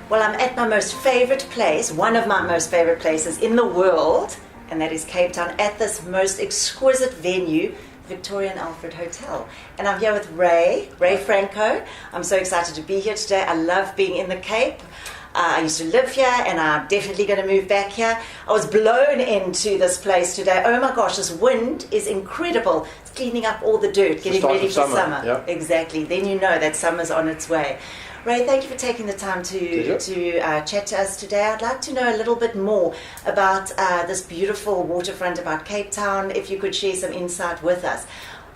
Well, I'm at my most favorite place, one of my most favorite places in the world, and that is Cape Town, at this most exquisite venue, Victoria and Alfred Hotel. And I'm here with Rey Franco. I'm so excited to be here today. I love being in the Cape. I used to live here, and I'm definitely going to move back here. I was blown into this place today. Oh my gosh, this wind is incredible. It's cleaning up all the dirt, getting ready for summer. Yep. Exactly. Then you know that summer's on its way. Rey, thank you for taking the time to chat to us today. I'd like to know a little bit more about this beautiful waterfront, about Cape Town, if you could share some insight with us.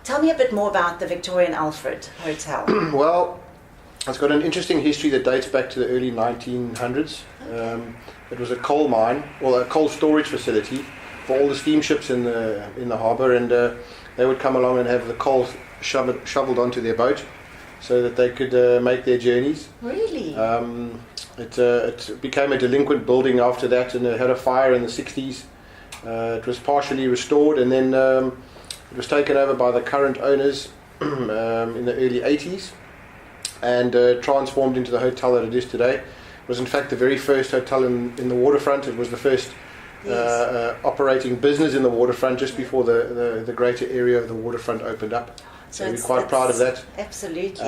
Tell me a bit more about the Victoria and Alfred Hotel. Well, it's got an interesting history that dates back to the early 1900s. Okay. It was a coal mine, or a coal storage facility for all the steamships in the harbour, and they would come along and have the coal shoveled onto their boat, so that they could make their journeys. Really? It became a delinquent building after that, and it had a fire in the 60s. It was partially restored, and then it was taken over by the current owners in the early 80s, and transformed into the hotel that it is today. It was in fact the very first hotel in the waterfront. It was the first operating business in the waterfront just before the greater area of the waterfront opened up. So we're quite proud of that. Absolutely.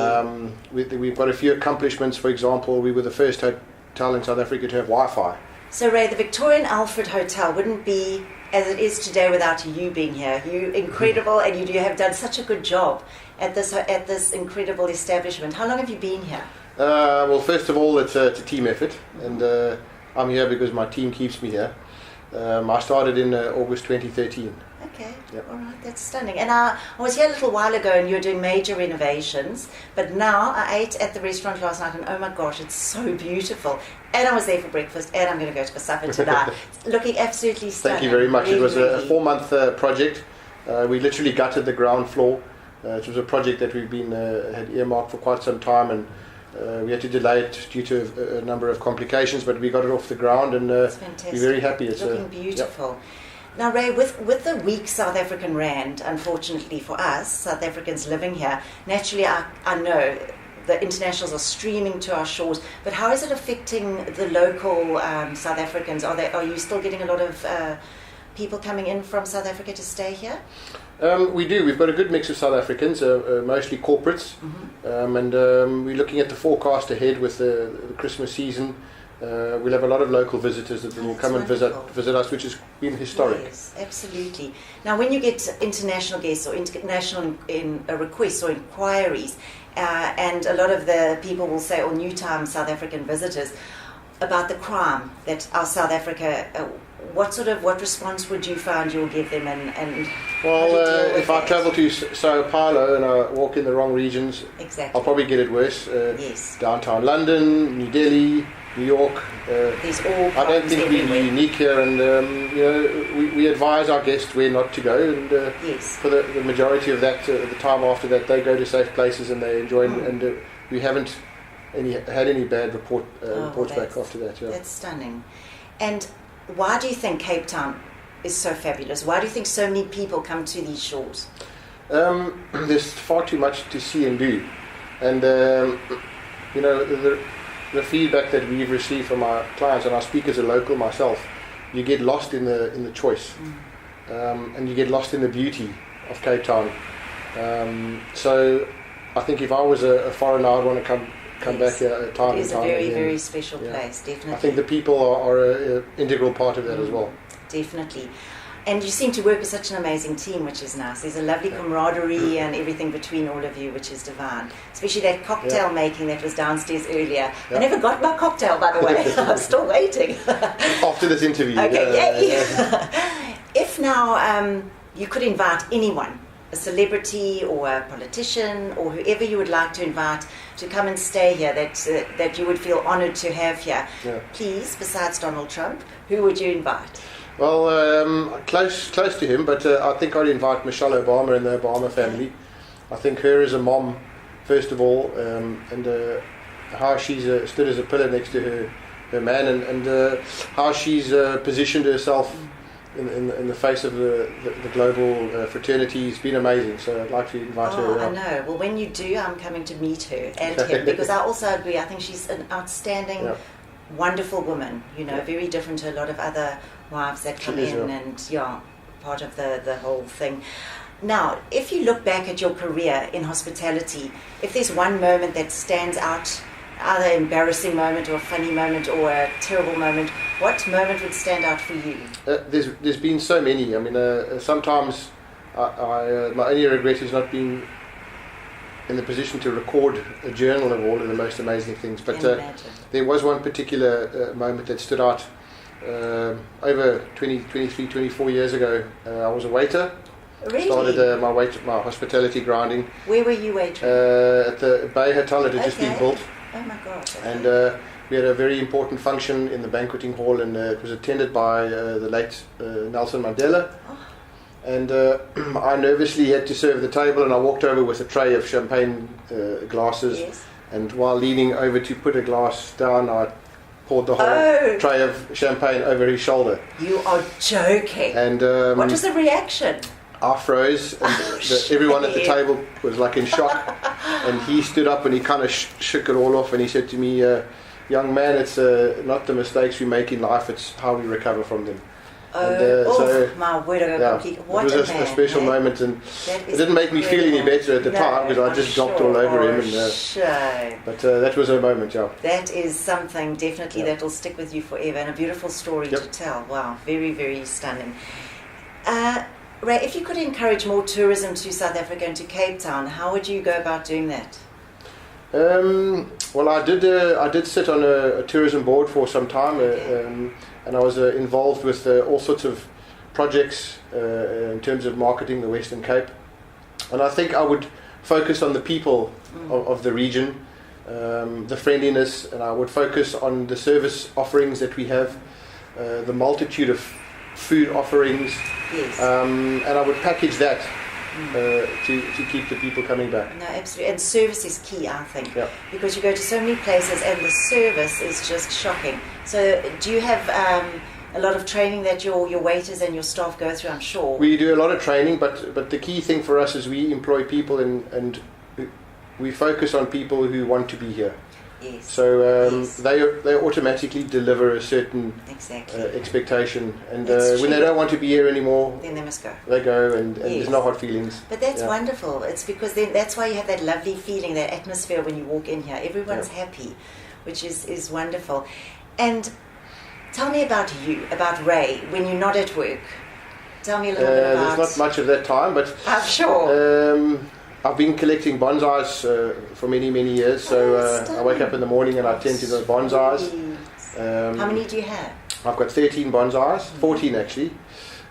We've got a few accomplishments. For example, we were the first hotel in South Africa to have Wi-Fi. So Rey, the Victoria and Alfred Hotel wouldn't be as it is today without you being here. You're incredible, and you have done such a good job at this incredible establishment. How long have you been here? Well, first of all, it's a team effort, and I'm here because my team keeps me here. I started in August 2013. Okay, Yep. All right, that's stunning. And I was here a little while ago, and you were doing major renovations, but now I ate at the restaurant last night, and oh my gosh, it's so beautiful. And I was there for breakfast, and I'm going to go to the supper tonight. It's looking absolutely stunning. Thank you very much. Really, It was a really. 4-month project. We literally gutted the ground floor. It was a project that we've been had earmarked for quite some time, and we had to delay it due to a number of complications, but we got it off the ground, and we're very happy. It's looking beautiful. Yep. Now, Rey, with the weak South African rand, unfortunately for us, South Africans living here, naturally I know the internationals are streaming to our shores, but how is it affecting the local South Africans? Are you still getting a lot of people coming in from South Africa to stay here? We do. We've got a good mix of South Africans, mostly corporates, and we're looking at the forecast ahead with the Christmas season. We'll have a lot of local visitors that will come and visit us, which has been historic. Yes, absolutely. Now, when you get international guests or international requests or inquiries, and a lot of the people will say, or new-time South African visitors, about the crime that our South Africa, what response would you find you'll give them? And well, if I travel to Sao Paulo and I walk in the wrong regions, exactly. I'll probably get it worse. Yes. Downtown London, New Delhi, New York. These all I don't think we're unique here, and we advise our guests where not to go, and yes. for the majority of that, the time after that, they go to safe places and they enjoy, and we haven't had any bad reports back after that. Yeah. That's stunning. And why do you think Cape Town is so fabulous? Why do you think so many people come to these shores? There's far too much to see and do, and the feedback that we've received from our clients, and I speak as a local myself, you get lost in the choice, and you get lost in the beauty of Cape Town. So I think if I was a foreigner, I'd want to come back here time and time. It is a very, very special place, definitely. I think the people are an integral part of that as well. Definitely. And you seem to work with such an amazing team, which is nice. There's a lovely camaraderie and everything between all of you, which is divine. Especially that cocktail making that was downstairs earlier. I never got my cocktail, by the way. I'm still waiting. After this interview. Okay, yay. If now you could invite anyone, a celebrity or a politician or whoever you would like to invite to come and stay here, that you would feel honoured to have here, please, besides Donald Trump, who would you invite? Well, close to him, but I think I'd invite Michelle Obama and the Obama family. I think her as a mom, first of all, and how she's stood as a pillar next to her man, and how she's positioned herself in the face of the global fraternity has been amazing. So I'd like to invite her. I know. Well, when you do, I'm coming to meet her and him, because I also agree. I think she's an outstanding wonderful woman, you know, very different to a lot of other wives that come in and, part of the whole thing. Now, if you look back at your career in hospitality, if there's one moment that stands out, either an embarrassing moment or a funny moment or a terrible moment, what moment would stand out for you? There's been so many. I mean, sometimes my only regret is not being in the position to record a journal of all of the most amazing things. But there was one particular moment that stood out. Over 23, 24 years ago, I was a waiter. Really? Started my hospitality grinding. Where were you waiting? At the Bay Hotel. It had just been built. Oh my God. Okay. And we had a very important function in the banqueting hall, and it was attended by the late Nelson Mandela. Oh. And I nervously had to serve the table, and I walked over with a tray of champagne glasses. Yes. And while leaning over to put a glass down, I poured the whole tray of champagne over his shoulder. You are joking. And what was the reaction? I froze, and everyone at the table was like in shock. And he stood up and he kind of shook it all off, and he said to me, "Young man, it's not the mistakes we make in life; it's how we recover from them." So my word, what it was a special moment, and it didn't make me feel any better at the time because I just dropped all over him. But that was a moment, That is something definitely that will stick with you forever, and a beautiful story to tell. Wow, very, very stunning. Ray, if you could encourage more tourism to South Africa and to Cape Town, how would you go about doing that? Well, I did sit on a tourism board for some time, and I was involved with all sorts of projects in terms of marketing the Western Cape. And I think I would focus on the people of the region, the friendliness, and I would focus on the service offerings that we have, the multitude of food offerings, and I would package that to keep the people coming back. No, absolutely. And service is key, I think, because you go to so many places and the service is just shocking. So do you have a lot of training that your waiters and your staff go through, I'm sure? We do a lot of training, but the key thing for us is we employ people and we focus on people who want to be here. Yes. So they automatically deliver a certain expectation, and when they don't want to be here anymore, then they must go. They go, and there's no hard feelings. But that's wonderful. It's because then that's why you have that lovely feeling, that atmosphere when you walk in here. Everyone's happy, which is wonderful. And tell me about you, about Ray, when you're not at work. Tell me a little bit about... There's not much of that time, but... I'm sure. I've been collecting bonsais for many, many years, so I wake up in the morning and I tend to those bonsais. How many do you have? I've got 13 bonsais, 14 actually.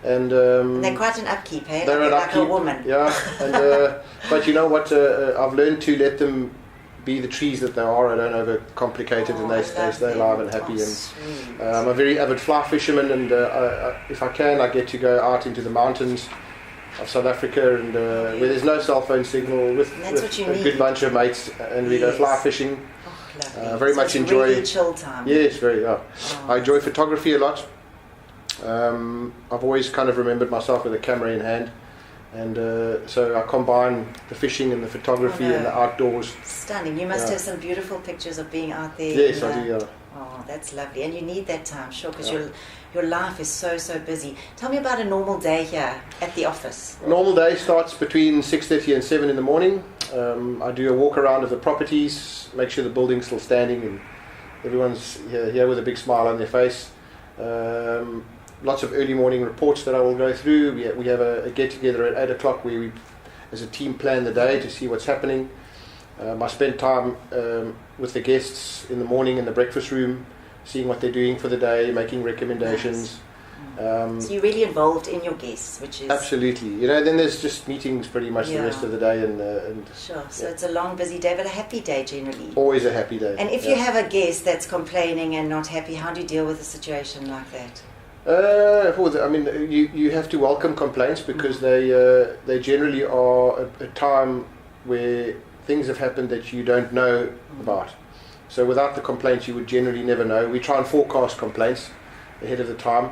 And they're quite an upkeep, hey? They're like upkeep, a woman. Yeah, and, but you know what, I've learned to let them be the trees that they are. I don't overcomplicate it, and they stay alive and happy. And I'm a very avid fly fisherman, and if I can, I get to go out into the mountains of South Africa, and where there's no cell phone signal, with a good bunch of mates, and we go fly fishing. Very much enjoy. Really chill time. Yes, very. I enjoy photography a lot. I've always kind of remembered myself with a camera in hand, and so I combine the fishing and the photography and the outdoors. Stunning. You must have some beautiful pictures of being out there. Yes, I do. Yeah. Oh, that's lovely, and you need that time, sure, because your life is so busy. Tell me about a normal day here at the office. A normal day starts between 6:30 and 7 in the morning. I do a walk around of the properties, make sure the building's still standing and everyone's here with a big smile on their face. Lots of early morning reports that I will go through. We have a get together at 8 o'clock where we, as a team, plan the day to see what's happening. I spend time with the guests in the morning in the breakfast room, seeing what they're doing for the day, making recommendations. Nice. So you're really involved in your guests, which is... Absolutely. You know, then there's just meetings pretty much the rest of the day. And sure, so it's a long, busy day, but a happy day generally. Always a happy day. And if you have a guest that's complaining and not happy, how do you deal with a situation like that? I mean, you have to welcome complaints, because they generally are a time where things have happened that you don't know about. So without the complaints, you would generally never know. We try and forecast complaints ahead of the time.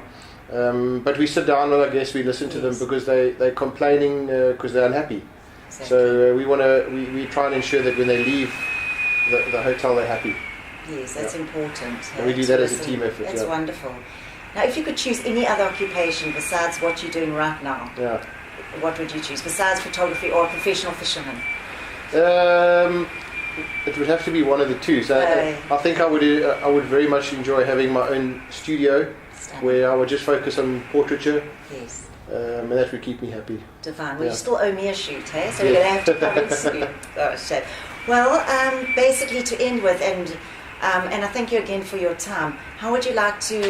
But we sit down with our guests, we listen to them, because they're complaining because they're unhappy. Exactly. So we try and ensure that when they leave the hotel, they're happy. Yes, that's important. And we do that as a team effort. That's wonderful. Now, if you could choose any other occupation besides what you're doing right now, what would you choose besides photography or a professional fisherman? It would have to be one of the two. So I think I would very much enjoy having my own studio where I would just focus on portraiture. Yes. And that would keep me happy. Divine. Well, you still owe me a shoot, hey? So we're going to have to come and see. Oh, shit. Well, basically to end with, and I thank you again for your time. What would you like to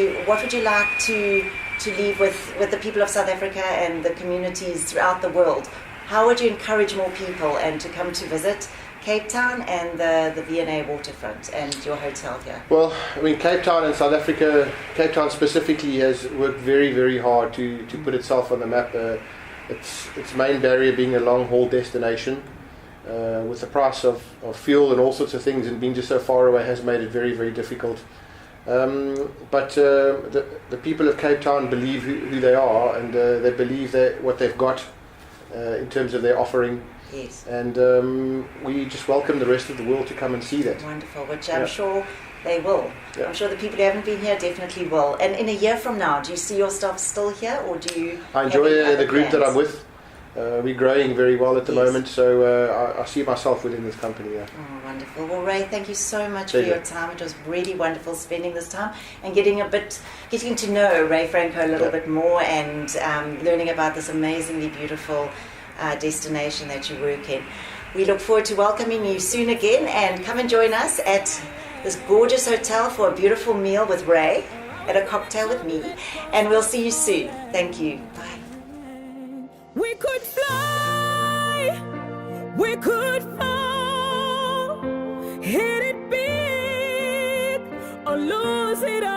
leave with the people of South Africa and the communities throughout the world? How would you encourage more people and to come to visit Cape Town and the V&A Waterfront and your hotel here? Well, I mean, Cape Town and South Africa, Cape Town specifically, has worked very, very hard to put itself on the map. Its main barrier being a long-haul destination. With the price of fuel and all sorts of things, and being just so far away has made it very, very difficult. But the people of Cape Town believe who they are, and they believe that what they've got in terms of their offering. Yes. And we just welcome the rest of the world to come and see that. Wonderful, which I'm sure they will. Yeah. I'm sure the people who haven't been here definitely will. And in a year from now, do you see yourself still here, or do you? I enjoy the group that I'm with. We're growing very well at the moment, so I see myself within this company. Yeah. Oh, wonderful. Well, Ray, thank you so much for your time. It was really wonderful spending this time and getting to know Rey Franco a little bit more, and learning about this amazingly beautiful destination that you work in. We look forward to welcoming you soon again, and come and join us at this gorgeous hotel for a beautiful meal with Ray and a cocktail with me, and we'll see you soon. Thank you. Bye. We could fly, we could fall, hit it big or lose it all.